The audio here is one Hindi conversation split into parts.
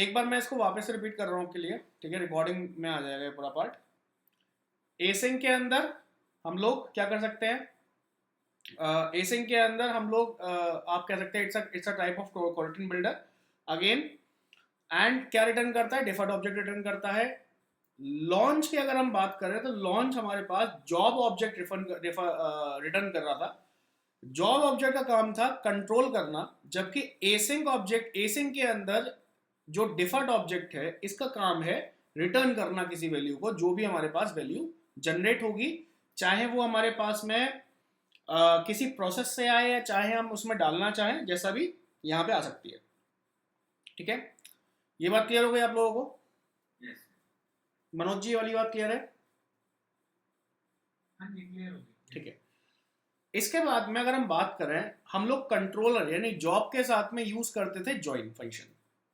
एक बार मैं इसको वापस से रिपीट कर रहा हूँ आपके लिए, ठीक है, रिकॉर्डिंग में आ जाएगा ये पूरा पार्ट। एसिंग के अंदर हम लोग क्या कर सकते हैं, एसिंग के अंदर हम लोग आप कह सकते हैं it's a type of coroutine builder again. And क्या रिटर्न करता है, डिफर्ड ऑब्जेक्ट रिटर्न करता है। लॉन्च की अगर हम बात करें तो लॉन्च हमारे पास जॉब ऑब्जेक्ट रिटर्न कर रहा था। जॉब ऑब्जेक्ट का काम था कंट्रोल करना, जबकि एसिंग ऑब्जेक्ट, एसिंग के अंदर जो डिफर्ड ऑब्जेक्ट है इसका काम है रिटर्न करना किसी वैल्यू को, जो भी हमारे पास वैल्यू जनरेट होगी, चाहे वो हमारे पास में किसी प्रोसेस से आए या चाहे हम उसमें डालना चाहें, जैसा भी यहाँ पे आ सकती है। ठीक है, ये बात क्लियर हो गई आप लोगों को? yes. मनोज जी वाली बात क्लियर है? हाँ जी, क्लियर हो गई। ठीक है, इसके बाद में अगर हम बात करें, हम लोग कंट्रोलर यानी जॉब के साथ में यूज करते थे join function,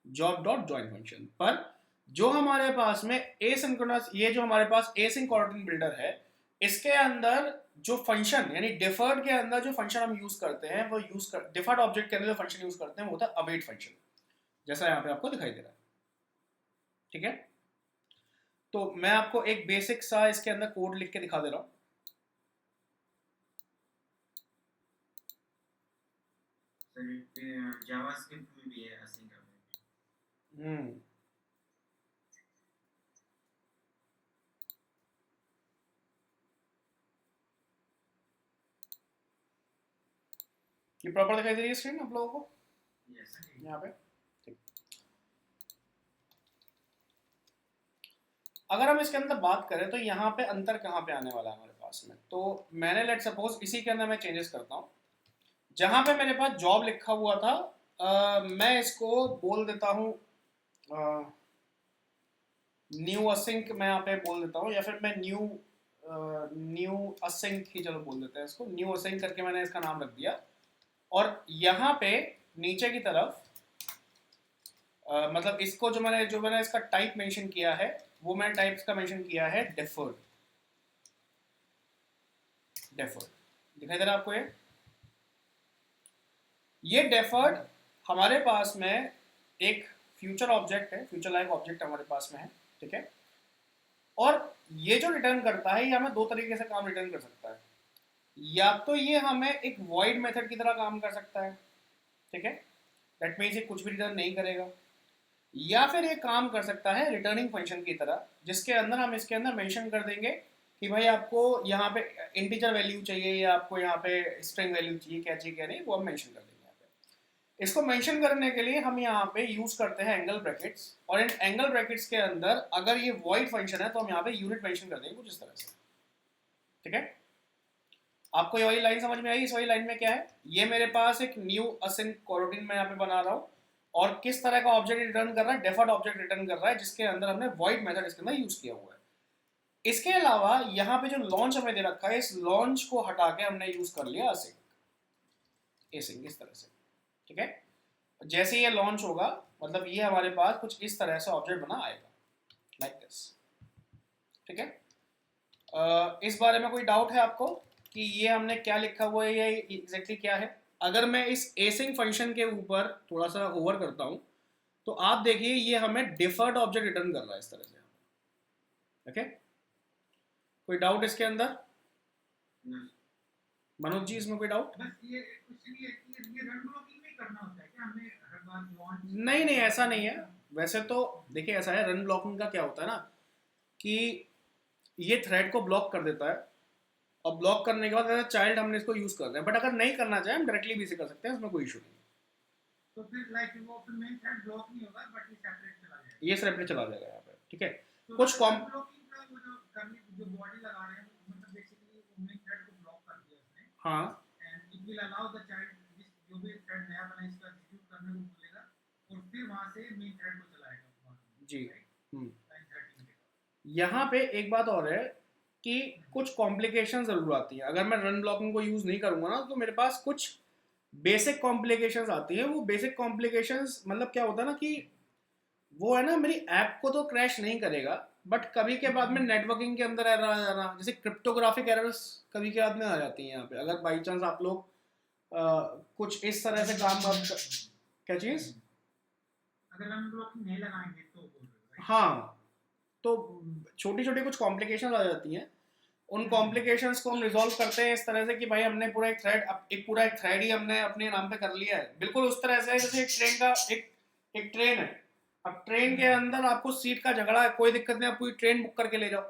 job dot join function. पर जो हमारे पास में एसिंक्रोनस, ये जो हमारे पास एसिंक कोरोटीन बिल्डर है, इसके अंदर जो फंक्शन यानी डिफर्ड के अंदर जो फंक्शन हम यूज करते हैं वो डिफर्ड ऑब्जेक्ट के अंदर जो फंक्शन यूज करते हैं वो होता है अवेट फंक्शन, जैसा यहाँ पे आपको दिखाई दे रहा है। ठीक है, तो मैं आपको एक बेसिक सा इसके अंदर कोड लिख के दिखा दे रहा हूँ। जावास्क्रिप्ट में भी है असिंक अवेट। ये प्रॉपर दिखाई दे रही है स्क्रीन आप लोगों को yes, यहाँ पे? ठीक, अगर हम इसके अंदर बात करें तो यहाँ पे अंतर कहाँ पे आने वाला है हमारे पास में, तो मैंने लेट सपोज इसी के अंदर मैं चेंजेस करता हूँ। जहाँ पे मेरे पास जॉब लिखा हुआ था, मैं इसको बोल देता हूँ न्यू असिंक, मैं यहाँ पे बोल देता हूँ, या फिर मैं न्यू असिंक ही चलो बोल देते हैं इसको, न्यू असिंक करके मैंने इसका नाम रख दिया। और यहाँ पे नीचे की तरफ मतलब इसको जो मैंने इसका टाइप मेंशन किया है, वो मैंने टाइप का मेंशन किया है डेफर्ड। डेफर्ड दिखाई दे रहा है आपको? ये डेफर्ड हमारे पास में एक फ्यूचर ऑब्जेक्ट है, फ्यूचर लाइफ ऑब्जेक्ट हमारे पास में है। ठीक है, और ये जो रिटर्न करता है ये हमें दो तरीके से काम रिटर्न कर सकता है। या तो ये हमें एक वॉइड मेथड की तरह काम कर सकता है, ठीक है, दैट मीन्स ये कुछ भी रिटर्न नहीं करेगा। या फिर ये काम कर सकता है रिटर्निंग फंक्शन की तरह, जिसके अंदर हम इसके अंदर मेंशन कर देंगे कि भाई आपको यहाँ पे इंटीजर वैल्यू चाहिए या आपको यहाँ पे स्ट्रिंग वैल्यू चाहिए, क्या चाहिए क्या नहीं, वो हम मेंशन कर देंगे यहाँ पे। इसको मेंशन करने के लिए हम यहाँ पे यूज करते हैं एंगल ब्रैकेट्स, और इन एंगल ब्रैकेट्स के अंदर अगर ये वॉइड फंक्शन है तो हम यहाँ पे यूनिट मेंशन कर देंगे कुछ इस तरह से। ठीक है, आपको ये वाली लाइन समझ में आई? इस वाली लाइन में क्या है, ये मेरे पास एक न्यू असिंक कोरोटीन मैं यहाँ पे बना रहा हूँ, और किस तरह का ऑब्जेक्ट रिटर्न कर रहा है, डेफर्ड ऑब्जेक्ट रिटर्न कर रहा है, जिसके अंदर हमने वॉइड मेथड इसके अंदर यूज किया हुआ है। इसके अलावा यहाँ पे जो लॉन्च हमें दे रखा है, इस लॉन्च को हटा के हमने यूज कर लिया असिंक, एसिंक इस तरह से। ठीक है, जैसे ये लॉन्च होगा मतलब ये हमारे पास कुछ इस तरह से ऑब्जेक्ट बना आएगा, लाइक दिस। ठीक है, इस बारे में कोई डाउट है आपको कि ये हमने क्या लिखा हुआ है, ये एग्जैक्टली क्या है? अगर मैं इस एसिंग फंक्शन के ऊपर थोड़ा सा होवर करता हूं तो आप देखिए ये हमें डिफर्ड ऑब्जेक्ट रिटर्न कर रहा है इस तरह से। ओके, कोई डाउट इसके अंदर? मनोज जी इसमें कोई डाउट? बस ये रन ब्लॉकिंग में करना होता है क्या? हमें हर बार लॉन्च नहीं नहीं, ऐसा नहीं है। वैसे तो देखिए ऐसा है, रन ब्लॉकिंग का क्या होता है ना कि ये थ्रेड को ब्लॉक कर देता है, और ब्लॉक करने के बाद एज चाइल्ड हमने इसको यूज कर रहे हैं, बट अगर नहीं करना चाहे हम डायरेक्टली भी इसे कर सकते हैं, उसमें कोई इशू नहीं। तो फिर लाइक वो फिर मेन थ्रेड ब्लॉक नहीं होगा बट ये सेपरेट चला जाएगा, ये सेपरेट चला जाएगा यहाँ पे। ठीक है, तो कुछ कॉम ब्लॉकिंग का वो जो करने जो बॉडी लगा रहे हैं मतलब बेसिकली वो मेन थ्रेड को ब्लॉक कर दिया उसने, हाँ, and it will allow the child जो भी थ्रेड नया बना इसको एग्जीक्यूट करने को बोलेगा और फिर वहां से मेन थ्रेड को चलाएगा जी। लाइन 13 यहाँ पे एक बात और है कि कुछ कॉम्प्लिकेशन जरूर आती है। अगर मैं रन ब्लॉकिंग को यूज नहीं करूंगा ना तो मेरे पास कुछ बेसिक कॉम्प्लिकेशंस आती हैं। वो बेसिक कॉम्प्लिकेशंस मतलब क्या होता है ना कि वो है ना, मेरी ऐप को तो क्रैश नहीं करेगा, बट कभी के बाद में नेटवर्किंग के अंदर एरर आ जाना, जैसे क्रिप्टोग्राफिक एरर्स कभी के बाद में आ जाती हैं यहाँ पे। अगर बाई चांस आप लोग कुछ इस तरह से काम क्या चीज? अगर हम ब्लॉकिंग नहीं लगाएंगे तो बोल रहे हो, right? हाँ, तो छोटी छोटी कुछ कॉम्प्लिकेशन आ जाती हैं, उन कॉम्प्लिकेशंस को हम रिजॉल्व करते हैं इस तरह से कि भाई हमने पूरा एक थ्रेड ही हमने अपने नाम पे कर लिया है, बिल्कुल उस तरह से जैसे एक ट्रेन का एक ट्रेन है। अब ट्रेन के अंदर आपको सीट का झगड़ा है, कोई दिक्कत नहीं, आप पूरी ट्रेन बुक करके ले जाओ,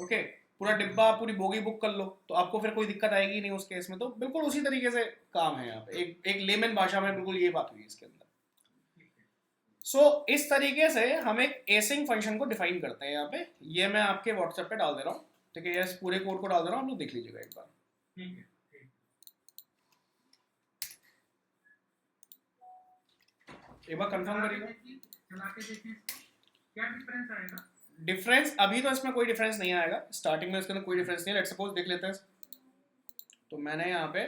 ओके, पूरा डिब्बा पूरी बोगी बुक कर लो, तो आपको फिर कोई दिक्कत आएगी नहीं उस केस में। तो बिल्कुल उसी तरीके से काम है यहाँ पे, एक लेमन भाषा में बिल्कुल ये बात हुई इसके अंदर। सो इस तरीके से हम एक एसिंग फंक्शन को डिफाइन करते हैं यहाँ पे। ये मैं आपके व्हाट्सएप पे डाल दे रहा हूँ, ठीक है, यस पूरे कोड को डाल दे रहा हूँ, आप लोग देख लीजिएगा एक बार। ठीक है, ठीक। एक बार कंफर्म करिएगा। चला के देखें इसको, क्या डिफरेंस आएगा? डिफरेंस अभी तो इसमें कोई डिफरेंस नहीं आएगा, स्टार्टिंग में इसके अंदर कोई डिफरेंस नहीं है। लेट्स सपोज देख लेते हैं, तो मैंने यहाँ पे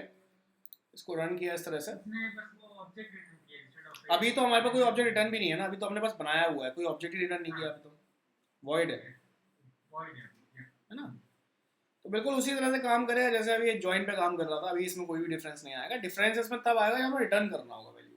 इसको रन किया इस तरह से, इसने बस वो ऑब्जेक्ट रिटर्न किया इंस्टेड ऑफ अभी तो हमारे पास कोई ऑब्जेक्ट रिटर्न भी नहीं है ना, अभी तो हमने बस बनाया हुआ है, कोई ऑब्जेक्ट ही रिटर्न नहीं किया अभी तो, वॉइड है वॉइड है ना। तो बिल्कुल उसी तरह से काम करेगा जैसे अभी ये जॉइन पे काम कर रहा था, अभी इसमें कोई भी डिफरेंस नहीं आएगा। डिफरेंस इसमें तब आएगा जब हमें रिटर्न करना होगा वैल्यू को।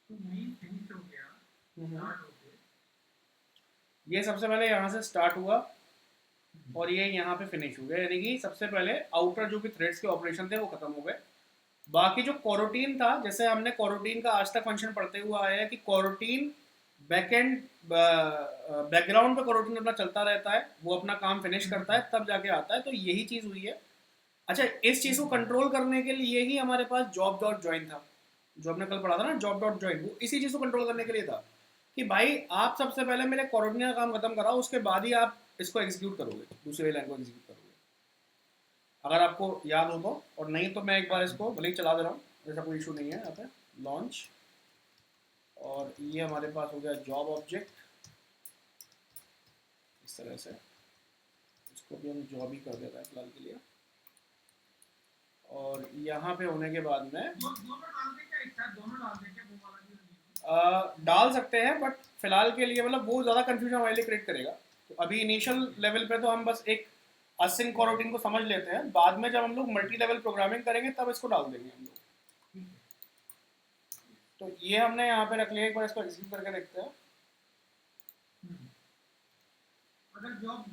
तो मेन फिनिश हो गया, स्टार्ट हो गया, ये सबसे पहले यहाँ से स्टार्ट हुआ और ये यहाँ पे फिनिश हो गया, यानी कि सबसे पहले आउटर जो भी थ्रेड्स के ऑपरेशन थे वो खत्म हो गए। बाकी जो कोरोटीन था, जैसे हमने कोरोटीन का आज तक फंक्शन पढ़ते हुए आया है कि कोरोटीन बैकएंड बैकग्राउंड पे कोरोटीन अपना चलता रहता है, वो अपना काम फिनिश करता है तब जाके आता है, तो यही चीज़ हुई है। अच्छा, इस चीज़ को कंट्रोल करने के लिए ही हमारे पास जॉब डॉट ज्वाइन था, जो हमने कल पढ़ा था ना, जॉब डॉट ज्वाइन, वो इसी चीज़ को कंट्रोल करने के लिए था कि भाई आप सबसे पहले मेरे कोरोटीन का काम खत्म कराओ, उसके बाद ही आप इसको एग्जीक्यूट करोगे, दूसरी लाइन को एग्जीक्यूट करोगे, अगर आपको याद हो तो। और नहीं तो मैं एक बार इसको भले ही चला दे रहा हूँ, ऐसा कोई इशू नहीं है। यहाँ पे लॉन्च, और ये हमारे पास हो गया जॉब ऑब्जेक्ट, इस तरह से इसको भी हम जॉब ही कर देते हैं फिलहाल के लिए। और यहाँ पे होने के बाद में दोनों डाल दें क्या एक साथ, दोनों डाल दें क्या, वो वाला भी डाल सकते हैं, बट फिलहाल के लिए मतलब वो ज़्यादा कन्फ्यूजन हमारे लिए क्रिएट करेगा। तो अभी इनिशियल लेवल पे तो हम बस एक असिंक कोरोटीन को समझ लेते हैं, बाद में जब हम लोग मल्टी लेवल प्रोग्रामिंग करेंगे तब इसको डाल देंगे हम लोग। तो ये हमने यहाँ पे रख लिया, एक बार इसको एग्जीक्यूट करके देखते हैं। अगर जॉब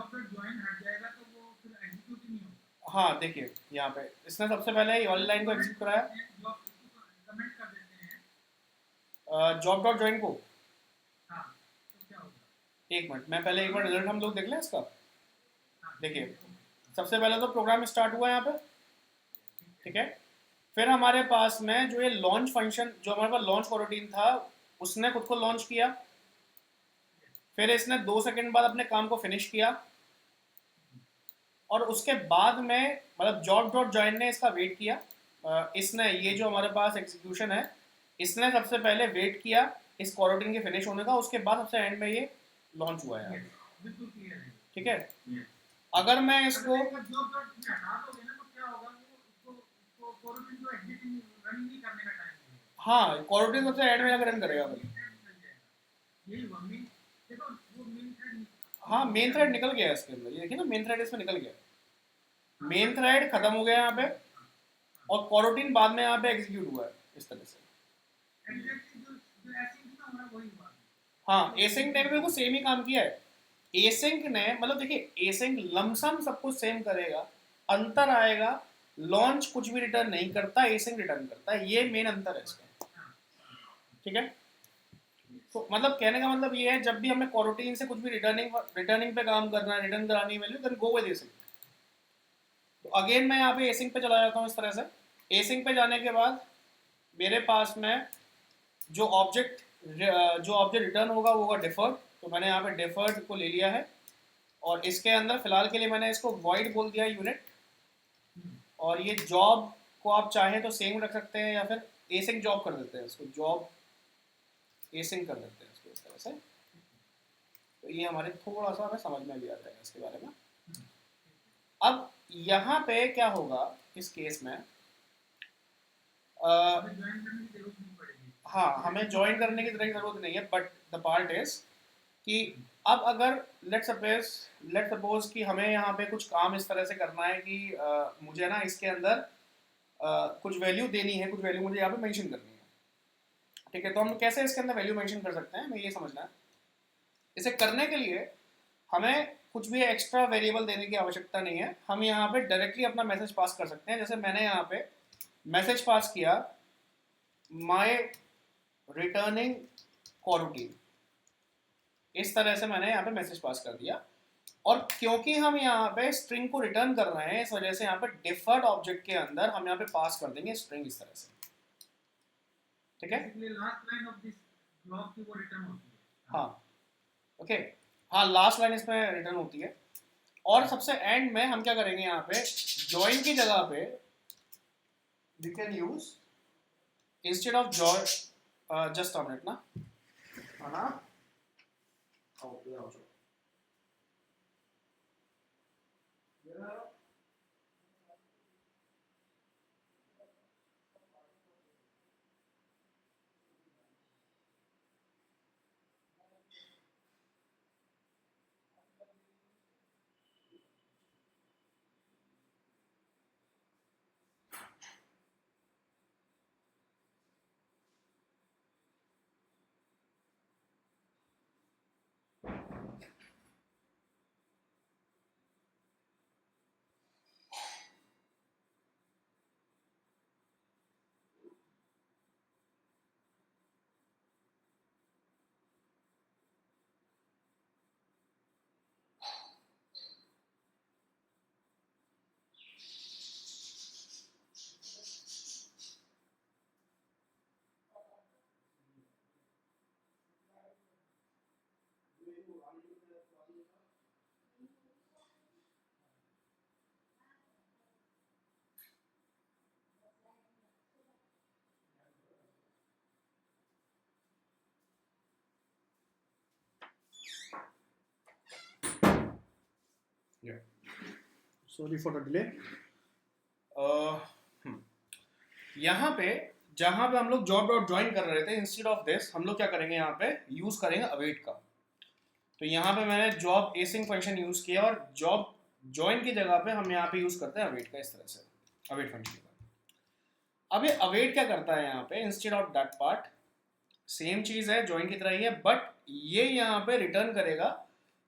पे ज्वाइन हट जाएगा तो वो फिर एग्जीक्यूट ही नहीं होगा। हाँ देखिए यहाँ पे इसने सबसे पहले ये वाली लाइन को एग्जीक्यूट कराया, जॉब कमेंट कर देते हैं जॉब डॉट ज्वाइन को। हाँ, तो क्या होगा? एक मिनट, मैं पहले एक बार रिजल्ट हम लोग देख लें इसका। देखिए सबसे पहले तो प्रोग्राम स्टार्ट हुआ यहाँ पे, ठीक है। फिर हमारे पास में जो ये लॉन्च फंक्शन, जो हमारे पास लॉन्च कोरोटीन था, उसने खुद को लॉन्च किया, फिर इसने 2 सेकंड बाद अपने काम को फिनिश किया, और उसके बाद में मतलब जॉब डॉट ज्वाइन ने इसका वेट किया। इसने ये जो हमारे पास एग्जीक्यूशन है, इसने सबसे पहले वेट किया इस कोरोटीन के फिनिश होने का, उसके बाद सबसे एंड में ये लॉन्च हुआ है, बिल्कुल क्लियर है। ठीक है। अगर मैं इसको जॉब डॉट में हटा दोगे ना तो क्या होगा, वो उसको कोरोटीन को एग्जीक्यूट रन नहीं करने का टाइम मिलेगा। हाँ, कोरोटीन सबसे एंड में जाकर रन करेगा भाई। यही वो मेन, देखो वो मेन थ्रेड, हाँ मेन थ्रेड निकल गया है इसके अंदर, ये देखिए ना, मेन थ्रेड इसमें निकल गया, मेन थ्रेड खत्म हो गया यहाँ पे, और कोरोटीन बाद में यहाँ पे एग्जीक्यूट हुआ है इस तरह से। एग्जैक्टली जो एसिंक था हमारा वही हुआ। हाँ, एसिंक ने भी बिल्कुल सेम ही काम किया है। एसिंक ने मतलब देखिए, एसिंक लमसम सब कुछ सेम करेगा, अंतर आएगा लॉन्च कुछ भी रिटर्न नहीं करता, एसिंक रिटर्न करता है, ये मेन अंतर है इसका, ठीक है। तो मतलब कहने का मतलब ये है, जब भी हमें कोरोटीन से कुछ भी रिटर्निंग पे काम करना है, रिटर्न करानी है value, then go with async. तो अगेन मैं यहाँ पे एसिंक पे चला जाता हूँ इस तरह से। एसिंक पे जाने के बाद मेरे पास में जो ऑब्जेक्ट रिटर्न होगा वो होगा डिफर्ड, तो मैंने यहाँ पे डिफर्ड को ले लिया है, और इसके अंदर फिलहाल के लिए मैंने इसको वॉइड बोल दिया यूनिट। और ये जॉब को आप चाहें तो सेम रख सकते हैं, या फिर एसिंक जॉब कर देते हैं इसको, जॉब एसिंग कर देते हैं इसको इस तरह से। तो ये हमारे थोड़ा सा हमें समझ में भी आ जाएगा इसके बारे में। अब यहाँ पे क्या होगा इस केस में, हाँ हमें ज्वाइन करने की ज़रूरत नहीं है, बट द पार्ट इज कि अब अगर लेट सपोज कि हमें यहाँ पे कुछ काम इस तरह से करना है कि मुझे ना इसके अंदर कुछ वैल्यू देनी है, कुछ वैल्यू मुझे यहाँ पे मेंशन करनी है, ठीक है। तो हम कैसे इसके अंदर वैल्यू मेंशन कर सकते हैं, हमें ये समझना है। इसे करने के लिए हमें कुछ भी एक्स्ट्रा वेरिएबल देने की आवश्यकता नहीं है, हम यहाँ पे डायरेक्टली अपना मैसेज पास कर सकते हैं। जैसे मैंने यहाँ पे मैसेज पास किया माय रिटर्निंग कोरोटीन, इस तरह से मैंने यहाँ पे मैसेज पास कर दिया। और क्योंकि हम यहाँ पे स्ट्रिंग को रिटर्न कर रहे हैं, इस वजह से यहाँ पे डिफर्ड ऑब्जेक्ट के अंदर हम यहाँ पे पास कर देंगे स्ट्रिंग इस तरह से, ठीक है। Last line of this block की वो रिटर्न होती है। हाँ ओके, हाँ लास्ट लाइन इसमें रिटर्न होती है। और सबसे एंड में हम क्या करेंगे, यहाँ पे ज्वाइन की जगह पे we can use instead of join, just a minute ना, हाँ सॉरी फॉर द डिले। यहाँ पे जहाँ पे हम लोग जॉब डॉट ज्वाइन कर रहे थे, इंस्टेड ऑफ दिस हम लोग क्या करेंगे, यहाँ पे यूज करेंगे अवेट का। तो यहाँ पे मैंने जॉब एसिंग फंक्शन यूज किया और जॉब ज्वाइन की जगह पे हम यहाँ पे यूज करते हैं अवेट का, इस तरह से अवेट फंक्शन का। अब ये अवेट क्या करता है, यहाँ पे instead of that part same चीज है, ज्वाइन की तरह ही है, बट ये यहाँ पे रिटर्न करेगा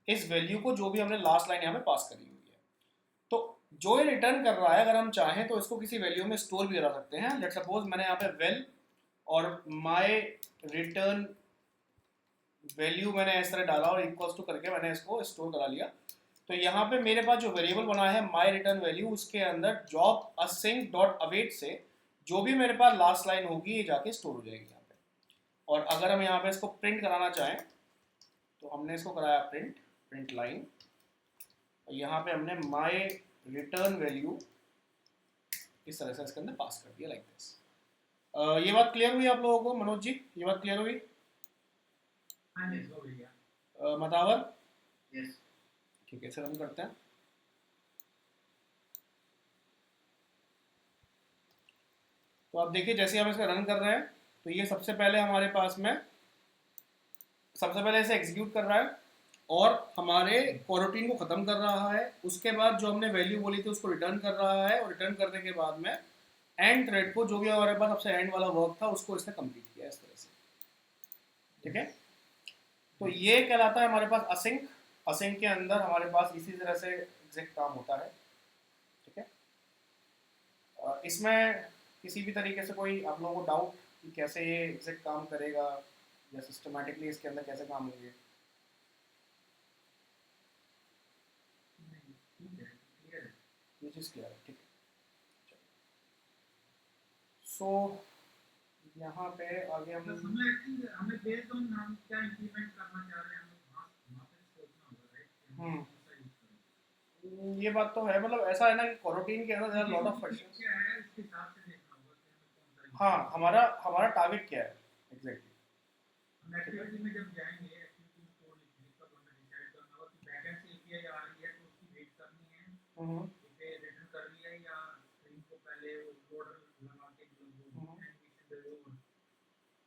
इस वैल्यू को जो भी हमने लास्ट लाइन यहाँ पे पास करी हुई है। तो जो ये रिटर्न कर रहा है, अगर हम चाहें तो इसको किसी वैल्यू में स्टोर भी करा सकते हैं। लेट सपोज मैंने यहाँ पे वेल और माय रिटर्न वैल्यू मैंने इस तरह डाला और इक्वल्स टू करके मैंने इसको स्टोर करा लिया। तो यहाँ पे मेरे पास जो वेरिएबल बना है माय रिटर्न वैल्यू, उसके अंदर जॉब असिंक डॉट अवेट से जो भी मेरे पास लास्ट लाइन होगी ये जाके स्टोर हो जाएगी यहाँ पे। और अगर हम यहाँ पे इसको प्रिंट कराना चाहें तो हमने इसको कराया प्रिंट लाइन, यहाँ पे हमने माय रिटर्न वैल्यू इस तरह से इसके अंदर पास कर दिया, लाइक दिस। ये बात क्लियर हुई आप लोगों को? मनोज जी ये बात क्लियर हुई? हाँ जी, हो गया। मतावर? यस। ठीक है, सर हम करते हैं। तो आप देखिए जैसे हम इसका रन कर रहे हैं तो ये सबसे पहले हमारे पास में सबसे पहले इसे एग्जीक्यूट कर रहा है और हमारे कोरोटीन को ख़त्म कर रहा है। उसके बाद जो हमने वैल्यू बोली थी उसको रिटर्न कर रहा है और रिटर्न करने के बाद में एंड थ्रेड को जो भी हमारे पास सबसे एंड वाला वर्क था उसको इसने कंप्लीट किया इस तरह से, ठीक है। तो ये कहलाता है हमारे पास असिंक। असिंक के अंदर हमारे पास इसी तरह से एग्जैक्ट काम होता है, ठीक है। इसमें किसी भी तरीके से कोई आप लोगों को डाउट कि कैसे ये एग्जैक्ट काम करेगा या सिस्टमैटिकली इसके अंदर कैसे काम होंगे? ये चीज़ क्लियर है, ठीक है। सो यहाँ पे आगे हम हमें बेस्ड ऑन हम क्या इंप्लीमेंट करना चाह रहे हैं हम वहाँ पे सोचना होगा, राइट? ये बात तो है, मतलब ऐसा है ना कि कोरोटीन के अंदर लॉट ऑफ फंक्शंस क्या है इसके हिसाब से देखना होगा कि हमें कौन सा। हाँ, हमारा टारगेट क्या है एग्जैक्टली। एक्टिविटी में जब जाएंगे एक्टिविटी में कोड लिखेंगे तब हमें डिसाइड करना होगा कि बैकएंड से एपीआई आ रही है तो उसकी वेट करनी है, इसे रिटर्न कर लिया है या स्ट्रिंग को पहले लोडर लगा के मतलब वो एनिमेशन दे दो और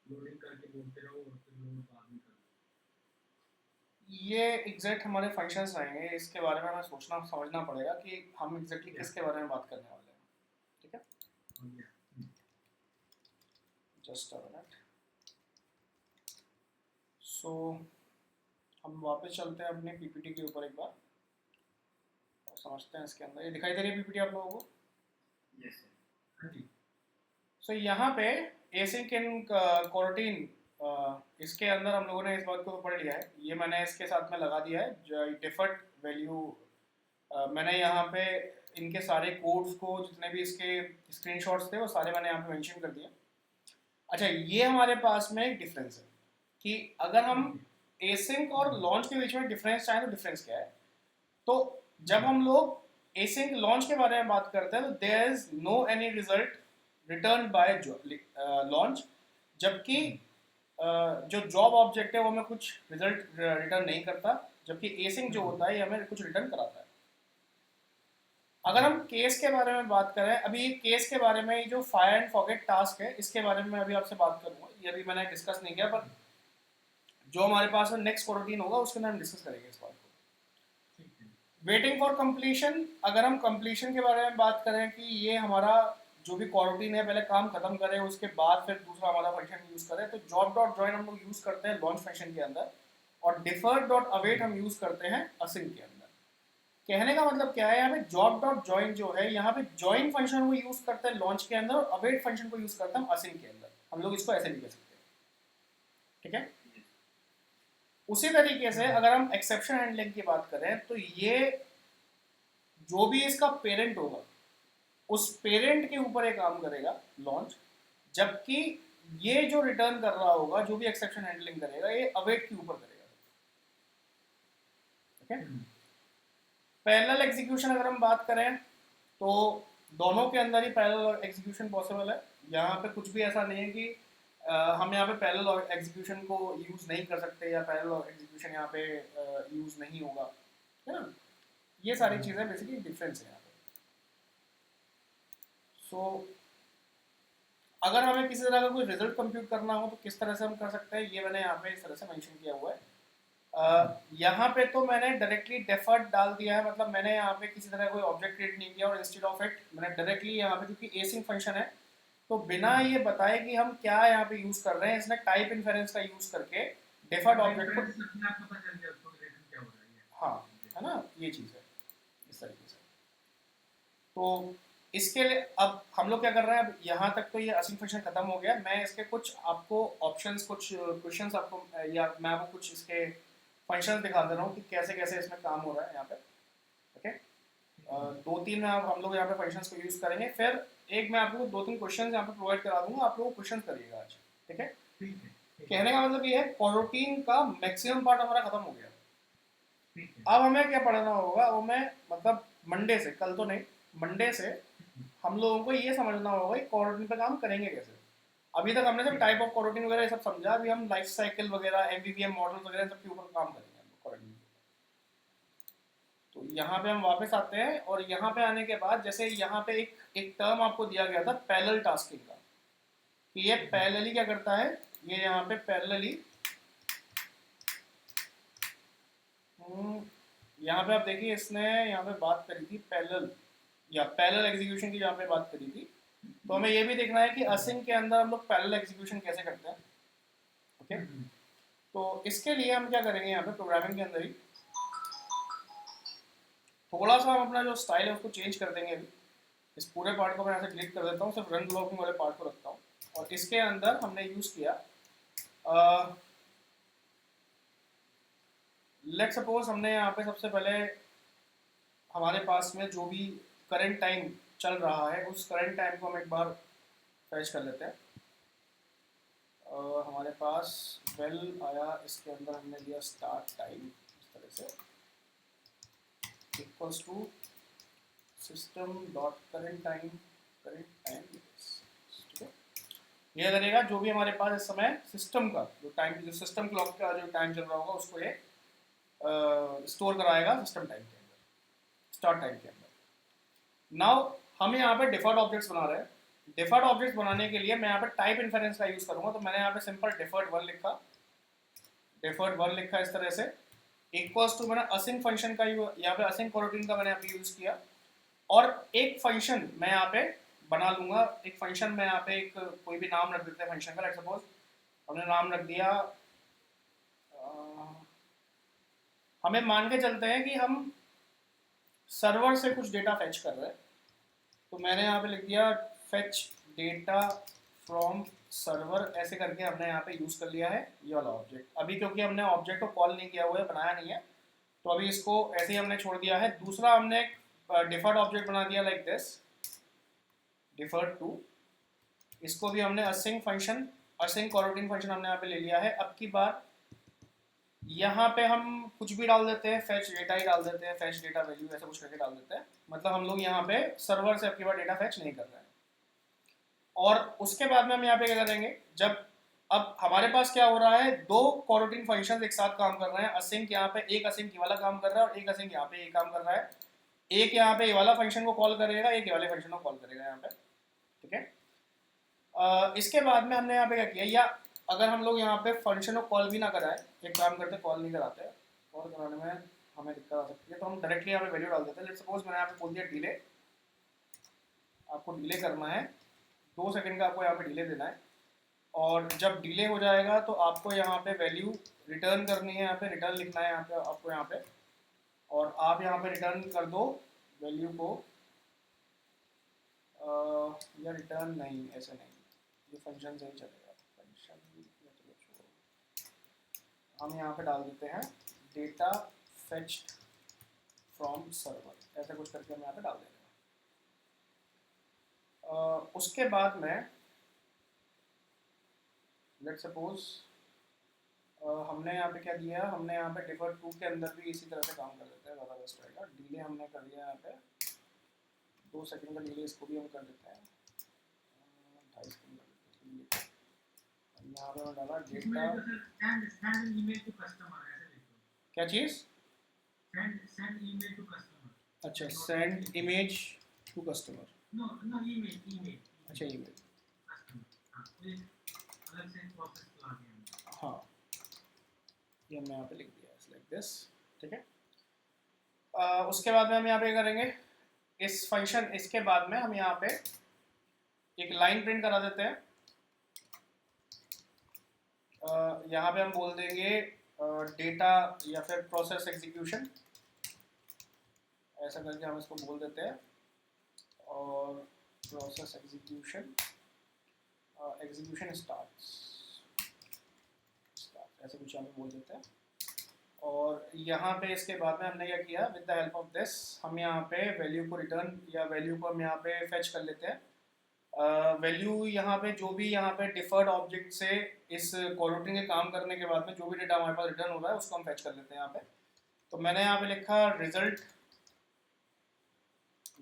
लोडिंग करके बोलते रहो और फिर लोड बाद में कर लो। ये एग्जैक्ट हमारे फंक्शंस रहेंगे, इसके बारे में हमें सोचना समझना पड़ेगा कि हम एग्जैक्टली किसके बारे में बात करने वाले हैं, ठीक है। Just a minute. सो हम वापस चलते हैं अपने पीपीटी के ऊपर एक बार और समझते हैं इसके अंदर। ये दिखाई दे रही है पीपीटी आप लोगों को? Yes sir. हाँ जी। सो यहाँ पे एसिंक इन कोरोटीन, इसके अंदर हम लोगों ने इस बात को पढ़ लिया है। ये मैंने इसके साथ में लगा दिया है जो डिफॉल्ट वैल्यू। मैंने यहाँ पे इनके सारे कोड्स को जितने भी इसके स्क्रीनशॉट्स थे वो सारे मैंने यहाँ पे मेंशन कर दिए। अच्छा, ये हमारे पास में एक डिफरेंस है कि अगर हम एसिंक और लॉन्च के बीच में डिफरेंस चाहें तो डिफरेंस क्या है। तो जब हम लोग एसिंक लॉन्च के बारे में बात करते हैं तो there is no any result return by launch, जबकि जो जॉब ऑब्जेक्ट है वो हमें कुछ रिजल्ट रिटर्न नहीं करता, जबकि एसिंक जो होता है ये हमें कुछ रिटर्न कराता है। अगर हम केस के बारे में बात करें, अभी केस के बारे में जो फायर एंड फॉरगेट टास्क है इसके बारे में मैं अभी आपसे बात करूंगा। ये अभी मैंने डिस्कस नहीं किया, पर जो हमारे पास में नेक्स्ट कोरोटीन होगा उसके अंदर हम डिस्कस करेंगे इस बात को। वेटिंग फॉर कंप्लीशन, अगर हम कंप्लीशन के बारे में बात करें कि ये हमारा जो भी कोरोटीन है पहले काम खत्म करे उसके बाद फिर दूसरा हमारा फंक्शन यूज करें, तो जॉब डॉट जॉइन हम लोग यूज करते हैं लॉन्च फंक्शन के अंदर, और डिफर्ड डॉट अवेट हम यूज करते हैं असिंक के अंदर। कहने का मतलब क्या है, यहाँ पे जॉब डॉट जॉइन जो है, यहाँ पे जॉइन फंक्शन को यूज करते हैं लॉन्च के अंदर और अवेट फंक्शन को यूज करते हैं असिंक के अंदर। हम लोग इसको ऐसे भी कह सकते हैं, ठीक है। उसी तरीके से अगर हम एक्सेप्शन हैंडलिंग की बात करें तो ये जो भी इसका पेरेंट होगा उस पेरेंट के ऊपर ये काम करेगा लॉन्च, जबकि ये जो रिटर्न कर रहा होगा जो भी एक्सेप्शन हैंडलिंग करेगा ये अवेट के ऊपर करेगा, ठीक है। पैरेलल एग्जीक्यूशन अगर हम बात करें तो दोनों के अंदर ही पैरेलल एग्जीक्यूशन पॉसिबल है। यहाँ पे कुछ भी ऐसा नहीं है कि हम यहाँ पे पैरेलल एग्जीक्यूशन को यूज़ नहीं कर सकते या पैरेलल एग्जीक्यूशन यहाँ पे यूज़ नहीं होगा, है ना। ये सारी चीज़ें बेसिकली डिफरेंस है यहाँ पे। सो अगर हमें किसी तरह का कोई रिजल्ट कंप्यूट करना हो तो किस तरह से हम कर सकते हैं, ये मैंने यहाँ पे इस तरह से मेंशन किया हुआ है। यहाँ पे तो मैंने डायरेक्टली डेफर्ड डाल दिया है, मतलब मैंने यहाँ पे किसी तरह कोई ऑब्जेक्ट क्रिएट नहीं किया और इंस्टेड ऑफ इट मैंने डायरेक्टली यहाँ पे, क्योंकि एसिंक फंक्शन है तो बिना ये बताए कि हम क्या यहाँ पे यूज कर रहे हैं, इसने टाइप इन्फेरेंस का यूज करके डेफर्ड ऑब्जेक्ट को पता चल गया उसको रिलेशन क्या हो रहा है। हाँ, है ना, ये चीज़ है इस तरीके से। तो इसके लिए अब हम लोग क्या कर रहे हैं, अब यहाँ तक तो ये असिंक फंक्शन खत्म हो गया। मैं इसके कुछ आपको ऑप्शंस, कुछ क्वेश्चंस आपको या मैं आपको कुछ इसके फंक्शंस दिखा दे रहा हूँ कि कैसे कैसे इसमें काम हो रहा है यहाँ पे, ओके। दो तीन हम लोग यहाँ पे फंक्शंस को यूज़ करेंगे, फिर एक मैं आपको दो तीन क्वेश्चंस यहाँ पे प्रोवाइड करा दूंगा, आप लोग क्वेश्चन करिएगा आज, ठीक है। कहने का मतलब ये है कोरोटीन का मैक्सिमम पार्ट हमारा खत्म हो गया। अब हमें क्या पढ़ना होगा, वो मैं मतलब मंडे से, कल तो नहीं, मंडे से हम लोगों को ये समझना होगा कि कोरोटीन पे काम करेंगे कैसे। अभी तक हमने सब टाइप ऑफ कोरोटीन वगैरह ये सब समझा, अभी हम लाइफ साइकिल वगैरह एमवीवीएम मॉडल वगैरह सबके ऊपर काम करेंगे कोरोटीन। तो यहाँ पे हम वापस आते हैं और यहाँ पे आने के बाद जैसे यहाँ पे एक टर्म आपको दिया गया था पैरेलल टास्किंग का, कि ये पैरेलली क्या करता है, ये यहाँ पे पैरेलली यहाँ पे आप देखिए इसने यहाँ पे बात करी थी पैरेलल या पैरेलल एग्जीक्यूशन की जहाँ पे बात करी थी। तो हमें ये भी देखना है कि असिंक के अंदर हम लोग पैरेलल एग्जीक्यूशन कैसे करते हैं, ओके। तो इसके लिए हम क्या करेंगे, यहाँ पे प्रोग्रामिंग के अंदर ही थोड़ा सा हम अपना जो स्टाइल है उसको चेंज कर देंगे। अभी इस पूरे पार्ट को मैं ऐसे डिलीट कर देता हूँ, सिर्फ रन ब्लॉकिंग वाले पार्ट को रखता हूँ। और इसके अंदर हमने यूज़ किया, लेट्स सपोज हमने यहाँ पे सबसे पहले हमारे पास में जो भी करंट टाइम चल रहा है उस करंट टाइम को हम एक बार फैच कर लेते हैं। हमारे पास वेल आया, इसके अंदर हमने दिया स्टार्ट टाइम इस तरह से equals to system dot current time, ठीक है। ये करेगा जो भी हमारे पास इस समय सिस्टम का जो टाइम, जो सिस्टम क्लॉक का जो टाइम चल रहा होगा उसको ये स्टोर कराएगा सिस्टम टाइम के अंदर, स्टार्ट टाइम के अंदर। नाउ हम यहाँ पे डिफॉल्ट ऑब्जेक्ट्स बना रहे हैं। डिफॉल्ट ऑब्जेक्ट्स बनाने के लिए मैं यहाँ पे टाइप इन्फेरेंस का यूज़ करूँगा, तो मैंने यहाँ पे सिंपल डिफॉल्ट वन लिखा, डिफॉल्ट वन लिखा इस तरह से, इक्वल्स टू मैंने असिंक फंक्शन का यहाँ पे असिंक कोरोटीन का मैंने यहाँ पे यूज़ किया, और एक फंक्शन मैं यहाँ पे बना लूँगा। एक फंक्शन मैं यहाँ पे एक कोई भी नाम रख देते हैं फंक्शन का, लेट्स सपोज हमने नाम रख दिया, हमें मान के चलते हैं कि हम सर्वर से कुछ डेटा फेच कर रहे हैं, तो मैंने यहाँ पे लिख दिया फेच डेटा फ्रॉम सर्वर, ऐसे करके हमने यहाँ पे यूज़ कर लिया है ये वाला ऑब्जेक्ट। अभी क्योंकि हमने ऑब्जेक्ट को कॉल नहीं किया हुआ है, बनाया नहीं है, तो अभी इसको ऐसे ही हमने छोड़ दिया है। दूसरा हमने डिफॉल्ट ऑब्जेक्ट बना दिया लाइक दिस, डिफॉल्ट टू, इसको भी हमने असिंक फंक्शन, असिंक कोरोटीन फंक्शन हमने यहाँ पे ले लिया है। अब की बार यहाँ पे हम कुछ भी डाल देते हैं, फेच डेटा ही डाल देते हैं, फेच डेटा वैल्यू ऐसा कुछ करके डाल देते हैं, मतलब हम लोग यहाँ पे सर्वर से अब की बार डेटा फेच नहीं कर रहे हैं। और उसके बाद में हम यहाँ पे क्या करेंगे, जब अब हमारे पास क्या हो रहा है, दो कोरोटीन फंक्शंस एक साथ काम कर रहे हैं, असिंक यहाँ पे एक असिंक ये वाला काम कर रहा है और एक असिंक यहाँ पे ये काम कर रहा है। एक यहाँ पे ये वाला फंक्शन को कॉल करेगा, एक ये वाले फंक्शन को कॉल करेगा यहाँ पे, ठीक है। इसके बाद में हमने यहाँ पे क्या किया, या अगर हम लोग यहाँ पे फंक्शन को कॉल भी ना कराए, एक काम करते कॉल नहीं कराते, कॉल कराने में हमें दिक्कत आ सकती है, तो हम डायरेक्टली यहाँ पे वैल्यू डाल देते हैं। लेट्स सपोज मैंने यहाँ पे बोल दिया डिले, आपको डिले करना है 2 सेकंड का, आपको यहाँ पे डिले देना है, और जब डिले हो जाएगा तो आपको यहाँ पे वैल्यू रिटर्न करनी है, यहाँ पे रिटर्न लिखना है यहाँ पे आपको यहाँ पे, और आप यहाँ पे रिटर्न कर दो वैल्यू को, या रिटर्न नहीं, ऐसे नहीं, ये फंक्शन से ही चलेगा, फंक्शन हम यहाँ पे डाल देते हैं डेटा फेच्ड फ्रॉम सर्वर, ऐसा कुछ करके हम यहाँ पे डाल देंगे। उसके बाद में लेट्स सपोज हमने यहाँ पे क्या दिया, हमने यहाँ पे डिफॉल्ट टू के अंदर भी इसी तरह से काम कर देते हैं, ज़्यादा बेस्ट रहेगा। डिले हमने कर दिया यहाँ पे 2 सेकंड का डिले, इसको भी हम कर देते हैं 2.5 सेकंड का डिले। यहाँ पे मैं डाला डेटा, क्या चीज़, अच्छा सेंड इमेज टू कस्टमर, अच्छा ईमेल, हाँ ये हमने यहाँ पे लिख दिया लाइक दिस, ठीक है। उसके बाद में हम यहाँ पे करेंगे इस फंक्शन, इसके बाद में हम यहाँ पे एक लाइन प्रिंट करा देते हैं। यहाँ पे हम बोल देंगे डेटा या फिर प्रोसेस एग्जीक्यूशन, ऐसा करके हम इसको बोल देते हैं, और प्रोसेस एग्जीक्यूशन, एग्जीक्यूशन स्टार्ट, ऐसे कुछ यहाँ पे बोल देते हैं। और यहाँ पे इसके बाद में हमने क्या किया, with the help of this हम यहाँ पे वैल्यू को रिटर्न, या वैल्यू को हम यहाँ पे फेच कर लेते हैं। वैल्यू यहाँ पे जो भी यहाँ पे डिफर्ड ऑब्जेक्ट से इस कोरोटीन के काम करने के बाद में जो भी डेटा हमारे पास रिटर्न हो रहा है उसको हम फेच कर लेते हैं यहाँ पे। तो मैंने यहाँ पे लिखा रिजल्ट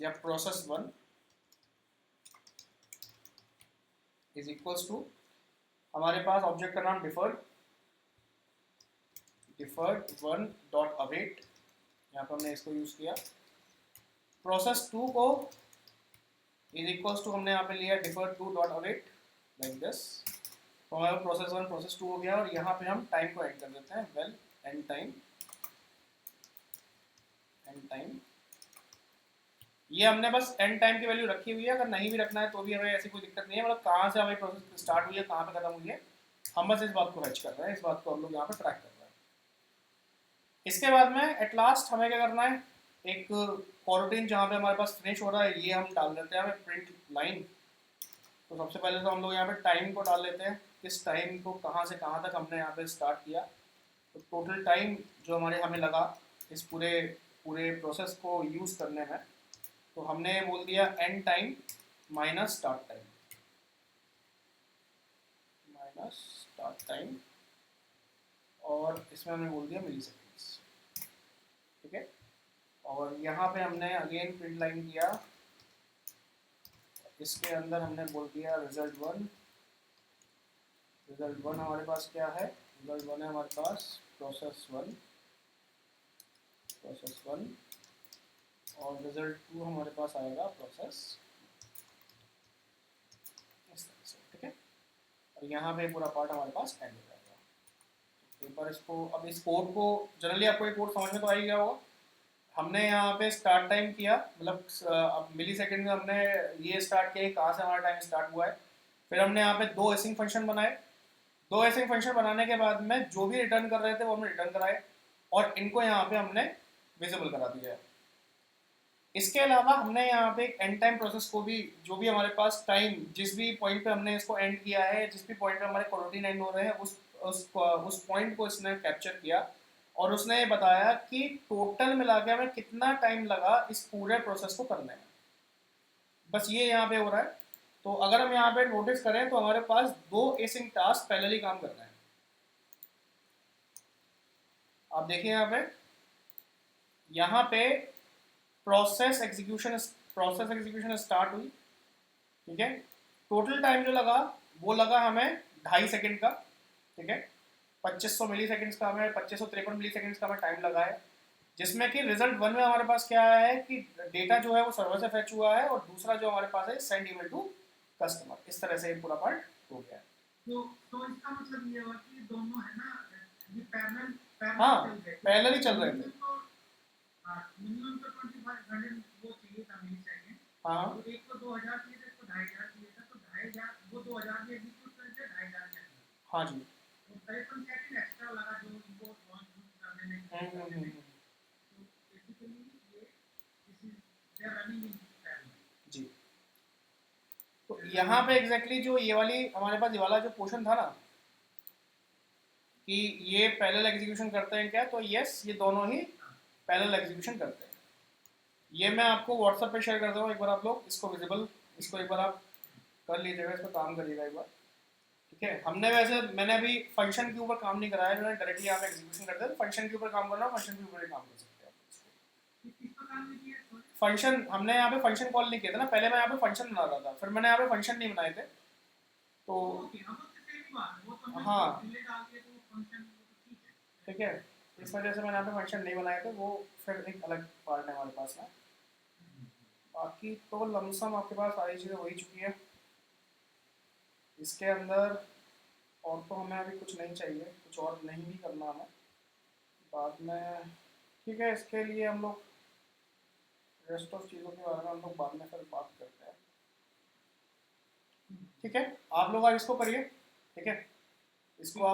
या process one is equals to, हमारे पास ऑब्जेक्ट का नाम डिफर्ड वन डॉट अवेट, यहाँ पर हमने इसको यूज़ किया। प्रोसेस टू को इज इक्वल्स टू हमने यहाँ पे लिया deferred to dot await like this, तो हमारा प्रोसेस वन प्रोसेस टू हो गया। और यहाँ पे हम टाइम को ऐड कर देते हैं, वेल एंड टाइम, ये हमने बस एंड टाइम की वैल्यू रखी हुई है, अगर नहीं भी रखना है तो भी हमें ऐसी कोई दिक्कत नहीं है, मतलब कहाँ से हमें प्रोसेस स्टार्ट हुई है कहाँ पे खत्म हुई है, हम बस इस बात को फैच कर रहे हैं, इस बात को हम लोग यहाँ पे ट्रैक कर रहे हैं। इसके बाद में एट लास्ट हमें क्या करना है, एक कोरोटीन जहाँ पे हमारे पास फिनिश हो रहा है ये हम डाल देते हैं हमें प्रिंट लाइन। तो सबसे पहले तो हम लोग यहाँ पे टाइम को डाल लेते हैं, किस टाइम को कहाँ से कहाँ तक हमने यहाँ पे स्टार्ट किया, तो टोटल टाइम जो हमारे हमें लगा इस पूरे प्रोसेस को यूज़ करने में, तो हमने बोल दिया and time minus start time, और इसमें हमने बोल दिया मिली सेकेंड्स, ठीक है। और यहाँ पे हमने अगेन प्रिंट लाइन किया, इसके अंदर हमने बोल दिया रिजल्ट वन रिजल्ट 1 हमारे पास क्या है, रिजल्ट 1 है हमारे पास प्रोसेस 1, और रिजल्ट 2 हमारे पास आएगा प्रोसेस, इस तरह से, ठीक है। और यहाँ पे पूरा पार्ट हमारे पास एंड हो जाएगा। एक बार इसको, अब इस कोड को जनरली आपको ये कोड समझ में तो आ ही गया होगा। हमने यहाँ पे स्टार्ट टाइम किया, मतलब अब मिली सेकेंड में हमने ये स्टार्ट किया, कहाँ से हमारा टाइम स्टार्ट हुआ है। फिर हमने यहाँ पे 2 एसिंग फंक्शन बनाए। 2 एसिंग फंक्शन बनाने के बाद में जो भी रिटर्न कर रहे थे वो हमने रिटर्न कराए, और इनको यहाँ पे हमने विजिबल करा दिया है। इसके अलावा हमने यहाँ पे एक एंड टाइम प्रोसेस को भी, जो भी हमारे पास टाइम, जिस भी पॉइंट पे हमने इसको एंड किया है, जिस भी पॉइंट पे हमारे कोरोटीन एंड हो रहे हैं, उस पॉइंट को इसने कैप्चर किया, और उसने ये बताया कि टोटल मिला के हमें कितना टाइम लगा इस पूरे प्रोसेस को करने में। बस ये यहाँ पे हो रहा है। तो अगर हम यहाँ पे नोटिस करें तो हमारे पास 2 एसिंक टास्क पैरेलली काम कर रहे हैं। आप देखिए यहाँ पे प्रोसेस एग्जीक्यूशन स्टार्ट हुई, ठीक है। टोटल टाइम जो लगा वो लगा हमें 2.5 सेकेंड का, ठीक है। 2500 मिली सेकेंड्स का हमें 2553 मिली सेकेंड्स का हमें टाइम लगा है, जिसमें कि रिजल्ट 1 में हमारे पास क्या है कि डेटा जो है वो सर्वर से फेच हुआ है, और दूसरा जो हमारे पास है सेंड ईमेल टू कस्टमर। इस तरह से पूरा पार्ट हो गया है। तो इसका मतलब ये हुआ कि दोनों है ना, ये पैरेलल हाँ, चल रहे थे, पैरेलल ही चल रहे थे। मिनिमम तो 2500 वो चाहिए था मिली सेकेंड। हाँ, तो एक को 2000 चाहिए था, एक को 2500 चाहिए था, तो 2500 वो 2000 भी एग्जीक्यूट कर दिया 2500 के अंदर। हाँ जी, तो 53 सेकंड एक्स्ट्रा लगा जो इनको लॉन्च करने में। तो बेसिकली ये this is they are running in parallel जी। तो यहाँ पे एग्जैक्टली जो ये वाली हमारे पास ये वाला जो पोर्शन था ना कि ये पैरेलल एग्जीक्यूशन करते हैं क्या, तो यस, ये दोनों ही पैरेलल एग्जीक्यूशन करते हैं। ये मैं आपको व्हाट्सएप पे शेयर कर दूँगा, एक बार आप लोग इसको विजिबल, इसको एक बार आप कर लीजिएगा, इस पर काम करिएगा एक बार, ठीक है। हमने वैसे, मैंने अभी फंक्शन के ऊपर काम नहीं कराया, मैंने डायरेक्टली यहाँ पे एग्जीक्यूशन करते हैं। फंक्शन के ऊपर काम करना, फंक्शन के ऊपर ही काम कर सकते हैं आप। किस पर काम नहीं किया? फंक्शन हमने यहाँ पे फंक्शन कॉल नहीं किया था ना, पहले मैं यहाँ पे फंक्शन बना रहा था, फिर मैंने यहाँ पे फंक्शन नहीं बनाए थे, तो हाँ, ठीक है। इस वजह से मैंने यहाँ पे फंक्शन नहीं बनाए थे, वो फिर एक अलग पार्ट है हमारे पास में। बाकी तो लमसम आपके पास सारी चीज़ें हो ही चुकी है इसके अंदर, और तो हमें अभी कुछ नहीं चाहिए, कुछ और नहीं भी करना हमें बाद में, ठीक है। इसके लिए हम लोग रेस्ट ऑफ चीज़ों के बारे में हम लोग बाद में फिर बात करते हैं, ठीक है। आप लोग आज इसको करिए, ठीक है, इसको